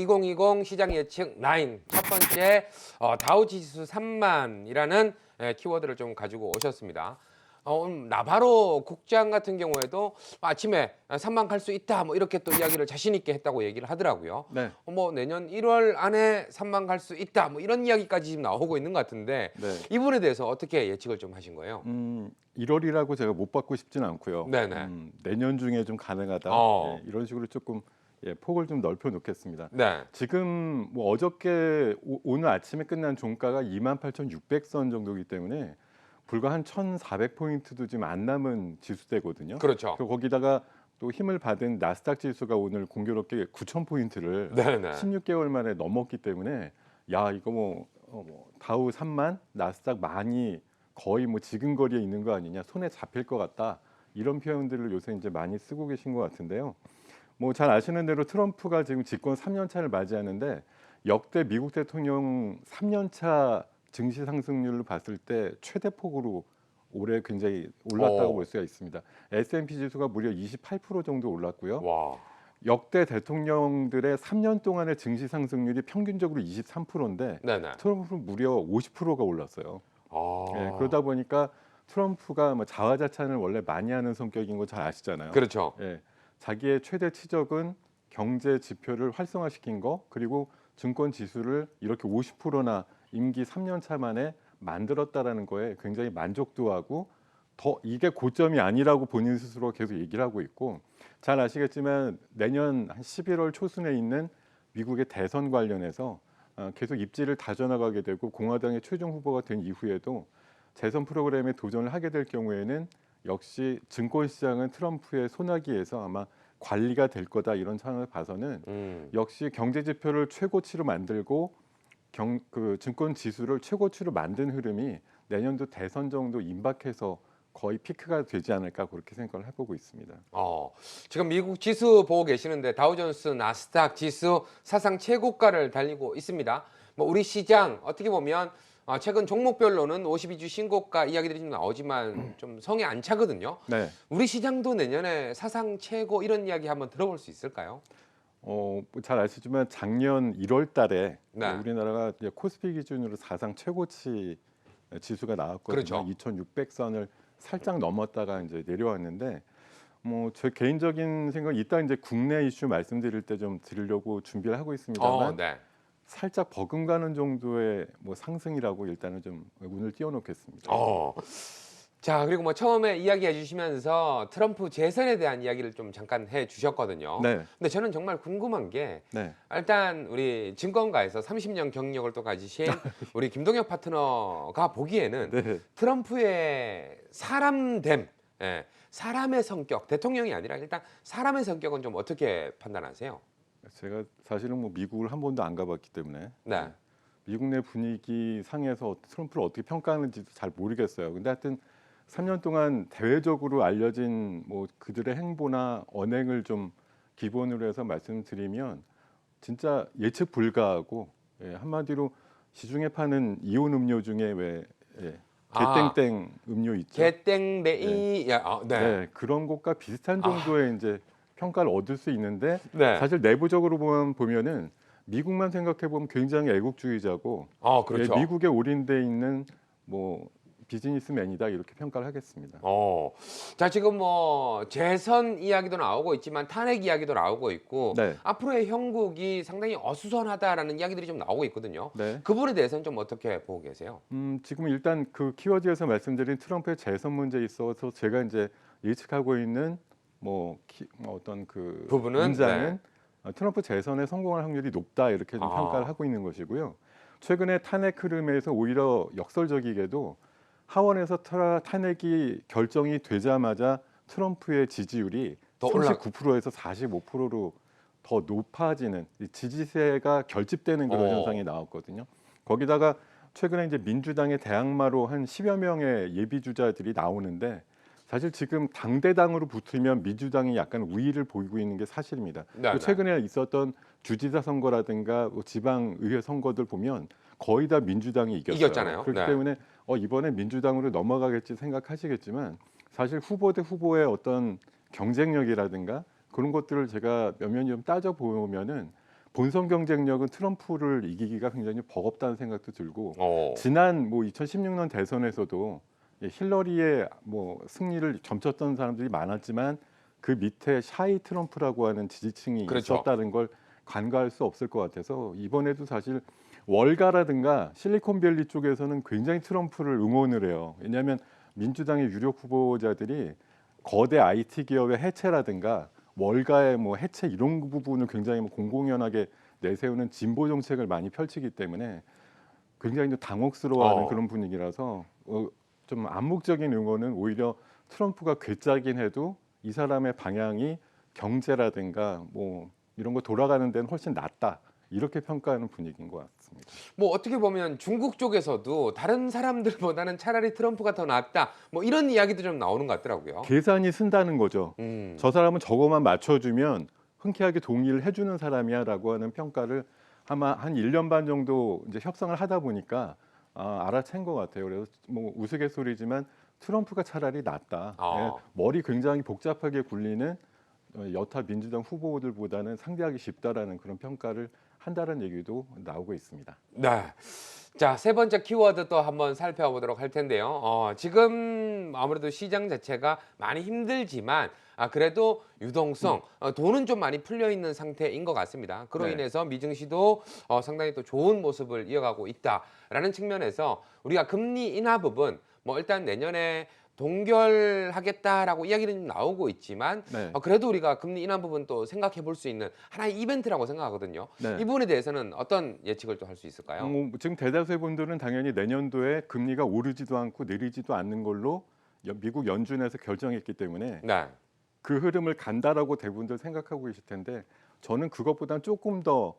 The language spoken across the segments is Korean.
2020 시장 예측 9 첫 번째 다우 지수 3만이라는 키워드를 좀 가지고 오셨습니다. 나바로 국장 같은 경우에도 아침에 3만 갈 수 있다 뭐 이렇게 또 이야기를 자신 있게 했다고 얘기를 하더라고요. 네. 뭐 내년 1월 안에 3만 갈 수 있다 뭐 이런 이야기까지 지금 나오고 있는 것 같은데 네. 이 부분에 대해서 어떻게 예측을 좀 하신 거예요? 1월이라고 제가 못 받고 싶지는 않고요. 네네. 내년 중에 좀 가능하다. 어. 예, 이런 식으로 조금 폭을 좀 넓혀 놓겠습니다. 네. 지금 뭐 어저께 오늘 아침에 끝난 종가가 28,600선 정도이기 때문에 불과 한 1,400포인트도 지금 안 남은 지수대거든요. 그렇죠. 그리고 거기다가 또 힘을 받은 나스닥 지수가 오늘 공교롭게 9,000포인트를 네네. 16개월 만에 넘었기 때문에 야 이거 다우 3만 나스닥 많이 거의 뭐 지근거리에 있는 거 아니냐, 손에 잡힐 것 같다, 이런 표현들을 요새 이제 많이 쓰고 계신 것 같은데요. 뭐 잘 아시는 대로 트럼프가 지금 집권 3년 차를 맞이하는데 역대 미국 대통령 3년 차 증시 상승률을 봤을 때 최대 폭으로 올해 굉장히 올랐다고 볼 수가 있습니다. S&P 지수가 무려 28% 정도 올랐고요. 와. 역대 대통령들의 3년 동안의 증시 상승률이 평균적으로 23%인데 네네. 트럼프는 무려 50%가 올랐어요. 아. 예, 그러다 보니까 트럼프가 뭐 자화자찬을 원래 많이 하는 성격인 거 잘 아시잖아요. 그렇죠. 예, 자기의 최대 치적은 경제 지표를 활성화시킨 거, 그리고 증권 지수를 이렇게 50%나 임기 3년 차 만에 만들었다라는 거에 굉장히 만족도하고, 더 이게 고점이 아니라고 본인 스스로 계속 얘기를 하고 있고, 잘 아시겠지만 내년 한 11월 초순에 있는 미국의 대선 관련해서 계속 입지를 다져나가게 되고 공화당의 최종 후보가 된 이후에도 재선 프로그램에 도전을 하게 될 경우에는 역시 증권 시장은 트럼프의 손아귀에서 아마 관리가 될 거다, 이런 상황을 봐서는 역시 경제 지표를 최고치로 만들고 그 증권 지수를 최고치로 만든 흐름이 내년도 대선 정도 임박해서 거의 피크가 되지 않을까, 그렇게 생각을 해보고 있습니다. 지금 미국 지수 보고 계시는데 다우존스 나스닥 지수 사상 최고가를 달리고 있습니다. 뭐 우리 시장 어떻게 보면 최근 종목별로는 52주 신고가 이야기들이 좀 나오지만 좀 성에 안 차거든요. 네. 우리 시장도 내년에 사상 최고 이런 이야기 한번 들어볼 수 있을까요? 잘 아시지만 작년 1월 달에 네. 우리나라가 이제 코스피 기준으로 사상 최고치 지수가 나왔거든요. 그렇죠. 2,600선을 살짝 넘었다가 이제 내려왔는데, 뭐 제 개인적인 생각, 이따 이제 국내 이슈 말씀드릴 때 좀 드리려고 준비를 하고 있습니다만 네. 살짝 버금가는 정도의 뭐 상승이라고 일단은 좀 운을 띄워놓겠습니다. 자, 그리고 뭐 처음에 이야기해 주시면서 트럼프 재선에 대한 이야기를 좀 잠깐 해 주셨거든요. 네. 근데 저는 정말 궁금한 게 네. 일단 우리 증권가에서 30년 경력을 또 가지신 우리 김동혁 파트너가 보기에는 네. 트럼프의 사람됨, 사람의 성격, 대통령이 아니라 일단 사람의 성격은 좀 어떻게 판단하세요? 제가 사실은 뭐 미국을 한 번도 안 가봤기 때문에 네. 미국 내 분위기 상에서 트럼프를 어떻게 평가하는지도 잘 모르겠어요. 근데 하여튼 3년 동안 대외적으로 알려진 뭐 그들의 행보나 언행을 좀 기본으로 해서 말씀드리면 진짜 예측 불가하고, 한마디로 시중에 파는 이온 음료 중에 왜 개땡땡 음료 있죠. 개땡레이, 네, 그런 것과 비슷한 정도의 이제 평가를 얻을 수 있는데, 네. 사실 내부적으로 보면은 미국만 생각해 보면 굉장히 애국주의자고, 그렇죠. 미국에 올인돼 있는 뭐 비즈니스맨이다, 이렇게 평가를 하겠습니다. 자, 지금 뭐 재선 이야기도 나오고 있지만 탄핵 이야기도 나오고 있고 네. 앞으로의 형국이 상당히 어수선하다라는 이야기들이 좀 나오고 있거든요. 네. 그 부분에 대해서는 좀 어떻게 보고 계세요? 지금 일단 그 키워드에서 말씀드린 트럼프의 재선 문제에 있어서 제가 이제 예측하고 있는 어떤 그 부분은 문장은 트럼프 재선에 성공할 확률이 높다, 이렇게 좀 평가를 하고 있는 것이고요. 최근에 탄핵 흐름에서 오히려 역설적이게도 하원에서 탄핵이 결정이 되자마자 트럼프의 지지율이 더 39%에서 45%로 더 높아지는, 지지세가 결집되는 그런 현상이 나왔거든요. 거기다가 최근에 이제 민주당의 대항마로 한 10여 명의 예비 주자들이 나오는데, 사실 지금 당대당으로 붙으면 민주당이 약간 우위를 보이고 있는 게 사실입니다. 네. 최근에 있었던 주지사 선거라든가 지방의회 선거들 보면 거의 다 민주당이 이겼잖아요. 그렇기 네. 때문에 이번에 민주당으로 넘어가겠지 생각하시겠지만, 사실 후보 대 후보의 어떤 경쟁력이라든가 그런 것들을 제가 면면히 좀 따져보면은 본선 경쟁력은 트럼프를 이기기가 굉장히 버겁다는 생각도 들고 어. 지난 뭐 2016년 대선에서도 힐러리의 뭐 승리를 점쳤던 사람들이 많았지만 그 밑에 샤이 트럼프라고 하는 지지층이 그렇죠. 있었다는 걸 간과할 수 없을 것 같아서 이번에도 사실 월가라든가 실리콘밸리 쪽에서는 굉장히 트럼프를 응원을 해요. 왜냐하면 민주당의 유력 후보자들이 거대 IT 기업의 해체라든가 월가의 뭐 해체 이런 부분을 굉장히 뭐 공공연하게 내세우는 진보 정책을 많이 펼치기 때문에 굉장히 좀 당혹스러워하는 어. 그런 분위기라서 좀 암묵적인 응원은 오히려 트럼프가 괴짜긴 해도 이 사람의 방향이 경제라든가 뭐 이런 거 돌아가는 데는 훨씬 낫다 이렇게 평가하는 분위기인 것 같습니다. 뭐 어떻게 보면 중국 쪽에서도 다른 사람들보다는 차라리 트럼프가 더 낫다. 뭐 이런 이야기도 좀 나오는 것 같더라고요. 계산이 쓴다는 거죠. 음. 저 사람은 저거만 맞춰주면 흔쾌하게 동의를 해주는 사람이야라고 하는 평가를 아마 한 1년 반 정도 이제 협상을 하다 보니까 알아챈 것 같아요. 그래서 뭐 우스갯소리지만 트럼프가 차라리 낫다. 예, 아. 머리 굉장히 복잡하게 굴리는 여타 민주당 후보들보다는 상대하기 쉽다라는 그런 평가를 한다는 얘기도 나오고 있습니다. 네. 자, 세 번째 키워드 또 한번 살펴보도록 할 텐데요. 지금 아무래도 시장 자체가 많이 힘들지만 그래도 유동성, 돈은 좀 많이 풀려 있는 상태인 것 같습니다. 그로 네. 인해서 미증시도 상당히 또 좋은 모습을 이어가고 있다라는 측면에서 우리가 금리 인하 부분, 뭐 일단 내년에 동결하겠다라고 이야기는 좀 나오고 있지만 네. 그래도 우리가 금리 인하 부분 또 생각해 볼 수 있는 하나의 이벤트라고 생각하거든요. 네. 이 부분에 대해서는 어떤 예측을 또 할 수 있을까요? 지금 대다수의 분들은 당연히 내년도에 금리가 오르지도 않고 내리지도 않는 걸로 미국 연준에서 결정했기 때문에 네. 그 흐름을 간다라고 대부분들 생각하고 계실 텐데 저는 그것보다는 조금 더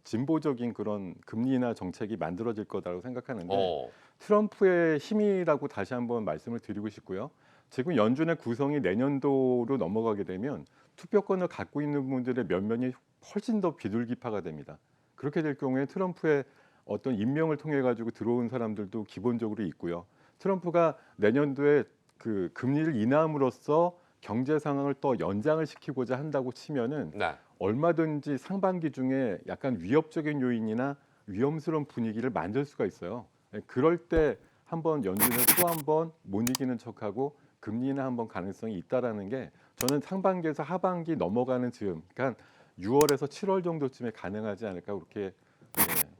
진보적인 그런 금리 인하 정책이 만들어질 거다라고 생각하는데 어. 트럼프의 힘이라고 다시 한번 말씀을 드리고 싶고요. 지금 연준의 구성이 내년도로 넘어가게 되면 투표권을 갖고 있는 분들의 면면이 훨씬 더 비둘기파가 됩니다. 그렇게 될 경우에 트럼프의 어떤 임명을 통해 가지고 들어온 사람들도 기본적으로 있고요. 트럼프가 내년도에 그 금리를 인하함으로써 경제 상황을 또 연장을 시키고자 한다고 치면은 네. 얼마든지 상반기 중에 약간 위협적인 요인이나 위험스러운 분위기를 만들 수가 있어요. 그럴 때 한번 연준을 또 한번 못 이기는 척하고 금리는 한번 가능성이 있다라는 게 저는 상반기에서 하반기 넘어가는 즈음, 그러니까 6월에서 7월 정도쯤에 가능하지 않을까 그렇게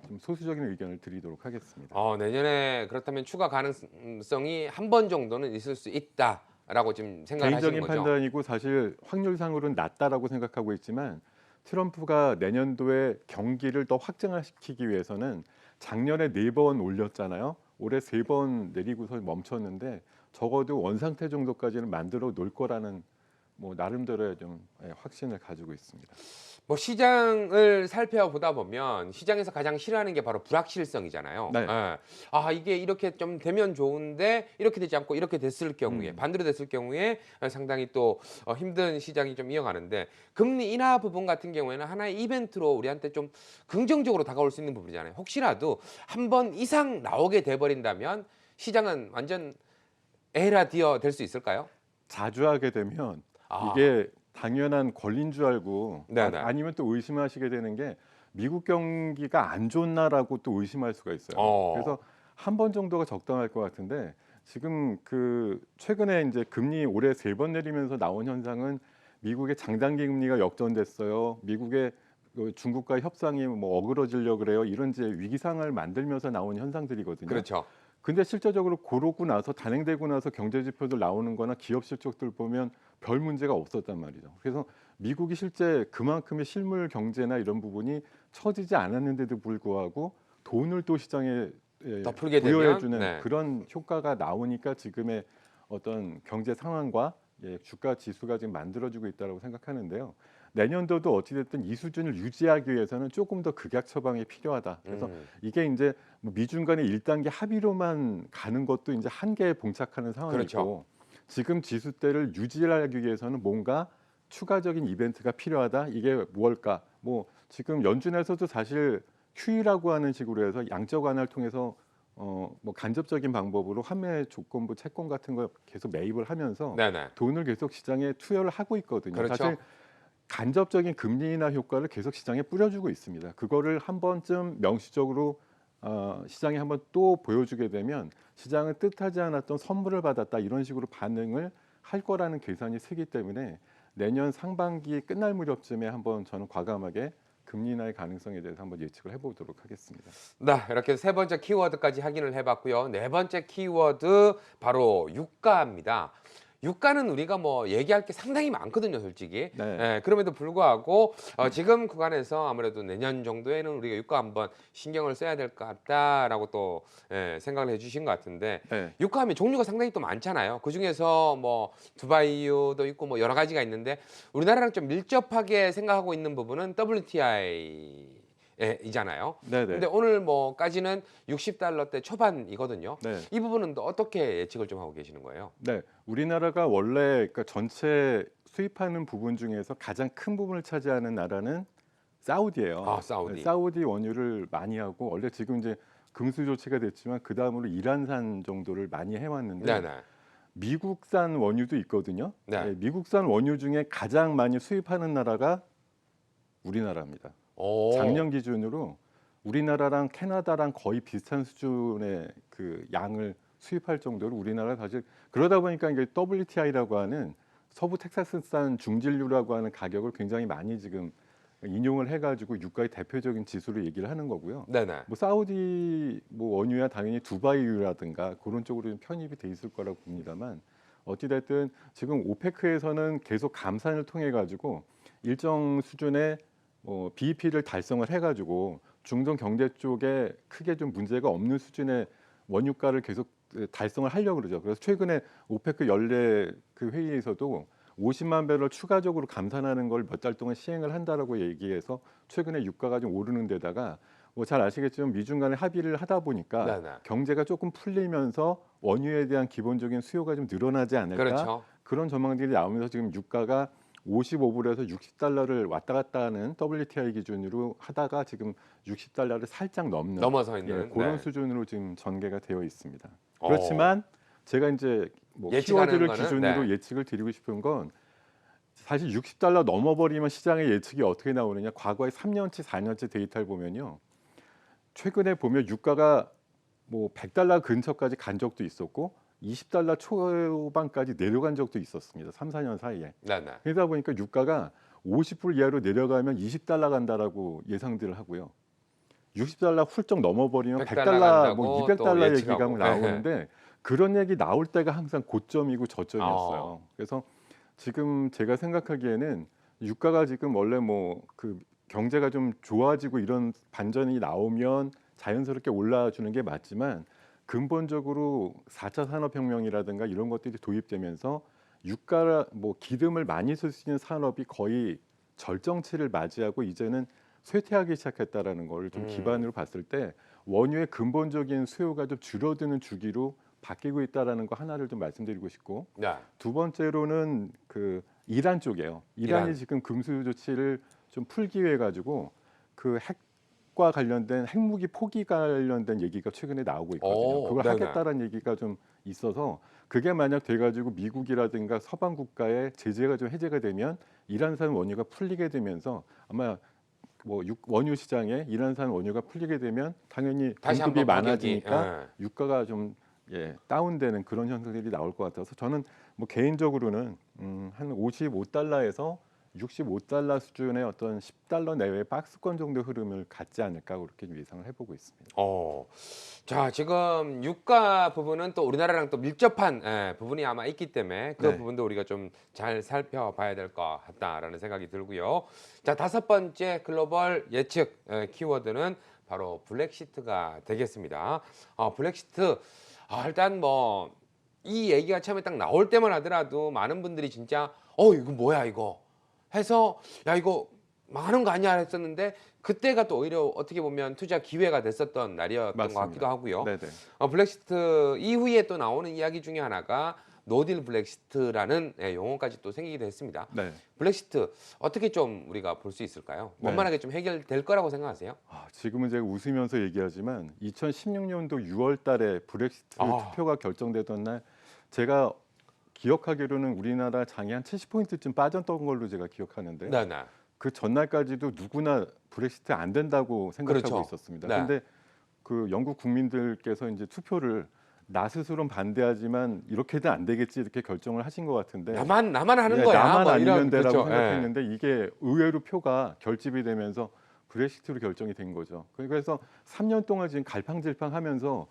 좀 소수적인 의견을 드리도록 하겠습니다. 내년에 그렇다면 추가 가능성이 한 번 정도는 있을 수 있다라고 지금 생각을 하시는 개인적인 거죠? 판단이고 사실 확률상으로는 낮다라고 생각하고 있지만 트럼프가 내년도에 경기를 더 확장시키기 위해서는 작년에 4번 올렸잖아요. 올해 3번 내리고서 멈췄는데 적어도 원상태 정도까지는 만들어 놓을 거라는 뭐 나름대로의 좀 확신을 가지고 있습니다. 뭐 시장을 살펴보다 보면 시장에서 가장 싫어하는 게 바로 불확실성이잖아요. 네. 예. 이게 이렇게 좀 되면 좋은데 이렇게 되지 않고 이렇게 됐을 경우에 반대로 됐을 경우에 상당히 또 힘든 시장이 좀 이어가는데 금리 인하 부분 같은 경우에는 하나의 이벤트로 우리한테 좀 긍정적으로 다가올 수 있는 부분이잖아요. 혹시라도 한 번 이상 나오게 돼 버린다면 시장은 완전 에라디어 될 수 있을까요? 자주 하게 되면 아. 이게 당연한 권리인 줄 알고 네네. 아니면 또 의심하시게 되는 게 미국 경기가 안 좋나라고 또 의심할 수가 있어요. 어. 그래서 한 번 정도가 적당할 것 같은데 지금 그 최근에 이제 금리 올해 3번 내리면서 나온 현상은 미국의 장단기 금리가 역전됐어요. 미국의 그 중국과 협상이 뭐 어그러지려 그래요. 이런 이제 위기상을 만들면서 나온 현상들이거든요. 그렇죠. 근데 실제적으로 그러고 나서 단행되고 나서 경제 지표들 나오는 거나 기업 실적들 보면 별 문제가 없었단 말이죠. 그래서 미국이 실제 그만큼의 실물 경제나 이런 부분이 처지지 않았는데도 불구하고 돈을 또 시장에 더 풀게 부여해 되면 주는 네. 그런 효과가 나오니까 지금의 어떤 경제 상황과 주가 지수가 지금 만들어지고 있다고 생각하는데요. 내년도도 어찌됐든 이 수준을 유지하기 위해서는 조금 더 극약 처방이 필요하다. 그래서 이게 이제 뭐 미중 간의 1단계 합의로만 가는 것도 이제 한계에 봉착하는 상황이고 그렇죠. 지금 지수대를 유지하기 위해서는 뭔가 추가적인 이벤트가 필요하다. 이게 무엇일까? 뭐 지금 연준에서도 사실 QE라고 하는 식으로 해서 양적 완화를 통해서 뭐 간접적인 방법으로 환매 조건부 채권 같은 걸 계속 매입을 하면서 네네. 돈을 계속 시장에 투여를 하고 있거든요. 그렇죠. 사실 간접적인 금리 인하 효과를 계속 시장에 뿌려주고 있습니다. 그거를 한 번쯤 명시적으로 시장에 한번 또 보여주게 되면 시장은 뜻하지 않았던 선물을 받았다 이런 식으로 반응을 할 거라는 계산이 세기 때문에 내년 상반기 끝날 무렵쯤에 한번 저는 과감하게 금리 인하의 가능성에 대해서 한번 예측을 해보도록 하겠습니다. 네, 이렇게 세 번째 키워드까지 확인을 해봤고요. 네 번째 키워드 바로 유가입니다. 유가는 우리가 뭐 얘기할 게 상당히 많거든요, 솔직히. 네. 예, 그럼에도 불구하고 지금 구간에서 아무래도 내년 정도에는 우리가 유가 한번 신경을 써야 될 것 같다라고 또 생각을 해주신 것 같은데 네. 유가하면 종류가 상당히 또 많잖아요. 그 중에서 뭐 두바이유도 있고 뭐 여러 가지가 있는데 우리나라랑 좀 밀접하게 생각하고 있는 부분은 WTI. 예, 이잖아요. 네네. 근데 오늘 뭐까지는 60달러대 초반이거든요. 네. 이 부분은 또 어떻게 예측을 좀 하고 계시는 거예요? 네, 우리나라가 원래 그러니까 전체 수입하는 부분 중에서 가장 큰 부분을 차지하는 나라는 사우디예요. 아, 사우디. 네, 사우디 원유를 많이 하고 원래 지금 이제 금수 조치가 됐지만 그 다음으로 이란산 정도를 많이 해왔는데 네네. 미국산 원유도 있거든요. 네. 네, 미국산 원유 중에 가장 많이 수입하는 나라가 우리나라입니다. 오. 작년 기준으로 우리나라랑 캐나다랑 거의 비슷한 수준의 그 양을 수입할 정도로 우리나라 사실 그러다 보니까 이게 WTI라고 하는 서부 텍사스산 중진류라고 하는 가격을 굉장히 많이 지금 인용을 해가지고 유가의 대표적인 지수를 얘기를 하는 거고요. 네네. 뭐 사우디 뭐 원유야 당연히 두바이유라든가 그런 쪽으로 좀 편입이 돼 있을 거라고 봅니다만 어찌됐든 지금 오페크에서는 계속 감산을 통해 가지고 일정 수준의 BEP를 달성을 해가지고 중동 경제 쪽에 크게 좀 문제가 없는 수준의 원유가를 계속 달성을 하려고 그러죠. 그래서 최근에 오페크 연례 그 회의에서도 50만 배럴 추가적으로 감산하는 걸 몇 달 동안 시행을 한다라고 얘기해서 최근에 유가가 좀 오르는 데다가 뭐 잘 아시겠지만 미중 간에 합의를 하다 보니까 네네. 경제가 조금 풀리면서 원유에 대한 기본적인 수요가 좀 늘어나지 않을까 그렇죠. 그런 전망들이 나오면서 지금 유가가 55불에서 60달러를 왔다 갔다 하는 WTI 기준으로 하다가 지금 60달러를 살짝 넘는 넘어서 있는 그런 네. 수준으로 지금 전개가 되어 있습니다. 어. 그렇지만 제가 이제 뭐 예측하는 키워드를 거는, 기준으로 네. 예측을 드리고 싶은 건 사실 60달러 넘어버리면 시장의 예측이 어떻게 나오느냐 과거의 3년치 4년치 데이터를 보면요. 최근에 보면 유가가 뭐 100달러 근처까지 간 적도 있었고 20달러 초반까지 내려간 적도 있었습니다. 3, 4년 사이에. 네네. 그러다 보니까 유가가 50불 이하로 내려가면 20달러 간다라고 예상들을 하고요. 60달러 훌쩍 넘어버리면 100달러 100달러, 뭐 간다고 200달러 또 얘기가 예측하고. 나오는데 그런 얘기 나올 때가 항상 고점이고 저점이었어요. 그래서 지금 제가 생각하기에는 유가가 지금 원래 뭐 그 경제가 좀 좋아지고 이런 반전이 나오면 자연스럽게 올라주는 게 맞지만 근본적으로 4차 산업혁명이라든가 이런 것들이 도입되면서 유가 뭐 기름을 많이 쓸 수 있는 산업이 거의 절정치를 맞이하고 이제는 쇠퇴하기 시작했다라는 걸 좀 기반으로 봤을 때 원유의 근본적인 수요가 좀 줄어드는 주기로 바뀌고 있다라는 거 하나를 좀 말씀드리고 싶고 네. 두 번째로는 그 이란 쪽이에요. 이란이 이란. 지금 금수 조치를 좀 풀기 위해 가지고 그 핵과 관련된 핵무기 포기 관련된 얘기가 최근에 나오고 있거든요. 오, 그걸 네네. 하겠다라는 얘기가 좀 있어서 그게 만약 돼가지고 미국이라든가 서방 국가의 제재가 좀 해제가 되면 이란산 원유가 풀리게 되면서 아마 뭐 원유 시장에 이란산 원유가 풀리게 되면 당연히 다시 공급이 한번 가격이, 많아지니까 유가가 좀 다운되는 그런 현상들이 나올 것 같아서 저는 뭐 개인적으로는 한 55달러에서 65달러 수준의 어떤 10달러 내외 박스권 정도 흐름을 갖지 않을까 그렇게 예상을 해보고 있습니다. 자, 지금 유가 부분은 또 우리나라랑 또 밀접한 부분이 아마 있기 때문에 그 네. 부분도 우리가 좀 잘 살펴봐야 될 것 같다라는 생각이 들고요. 자, 다섯 번째 글로벌 예측 키워드는 바로 블랙시트가 되겠습니다. 블랙시트 일단 뭐 이 얘기가 처음에 딱 나올 때만 하더라도 많은 분들이 진짜 이거 뭐야 이거 해서 야 이거 망하는 거 아니야 했었는데 그때가 또 오히려 어떻게 보면 투자 기회가 됐었던 날이었던 맞습니다. 것 같기도 하고요. 네네. 블랙시트 이후에 또 나오는 이야기 중에 하나가 노딜 블랙시트라는 용어까지 또 생기기도 했습니다. 네. 블랙시트 어떻게 좀 우리가 볼 수 있을까요? 네. 원만하게 좀 해결될 거라고 생각하세요? 지금은 제가 웃으면서 얘기하지만 2016년도 6월달에 브렉시트 아. 투표가 결정되던 날 제가 기억하기로는 우리나라 장이 한 70포인트쯤 빠졌던 걸로 제가 기억하는데 네, 네. 그 전날까지도 누구나 브렉시트 안 된다고 생각하고 그렇죠. 있었습니다. 네. 그런데 그 영국 국민들께서 이제 투표를 나 스스로는 반대하지만 이렇게는 안 되겠지 이렇게 결정을 하신 것 같은데 나만 하는 예, 거야. 나만 뭐 아니면 이런, 되라고 그렇죠. 생각했는데 이게 의외로 표가 결집이 되면서 브렉시트로 결정이 된 거죠. 그래서 3년 동안 지금 갈팡질팡하면서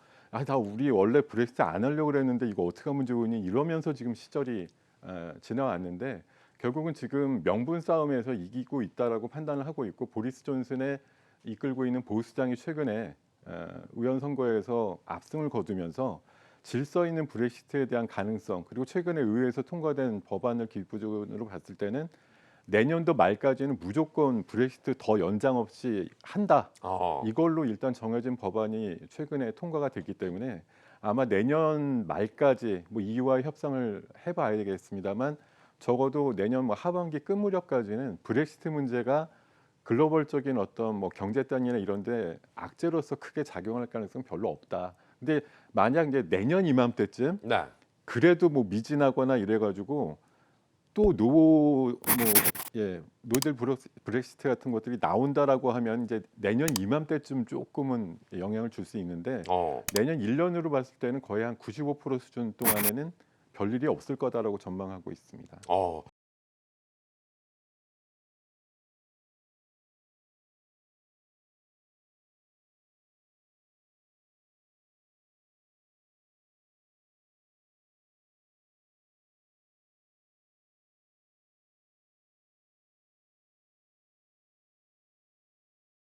나 우리 원래 브렉시트 안 하려고 그랬는데 이거 어떻게 하면 좋으니 이러면서 지금 시절이 지나왔는데 결국은 지금 명분 싸움에서 이기고 있다라고 판단을 하고 있고 보리스 존슨의 이끌고 있는 보수당이 최근에 의원 선거에서 압승을 거두면서 질서 있는 브렉시트에 대한 가능성 그리고 최근에 의회에서 통과된 법안을 기준으로 봤을 때는 내년도 말까지는 무조건 브렉시트 더 연장 없이 한다. 이걸로 일단 정해진 법안이 최근에 통과가 됐기 때문에 아마 내년 말까지 뭐 EU와 협상을 해봐야겠습니다만 적어도 내년 뭐 하반기 끝 무렵까지는 브렉시트 문제가 글로벌적인 어떤 뭐 경제단이나 이런데 악재로서 크게 작용할 가능성 별로 없다. 근데 만약 이제 내년 이맘때쯤 네. 그래도 뭐 미진하거나 이래가지고 또 노델 브렉시트 같은 것들이 나온다라고 하면 이제 내년 이맘때쯤 조금은 영향을 줄 수 있는데 내년 1년으로 봤을 때는 거의 한 95% 수준 동안에는 별일이 없을 거다라고 전망하고 있습니다.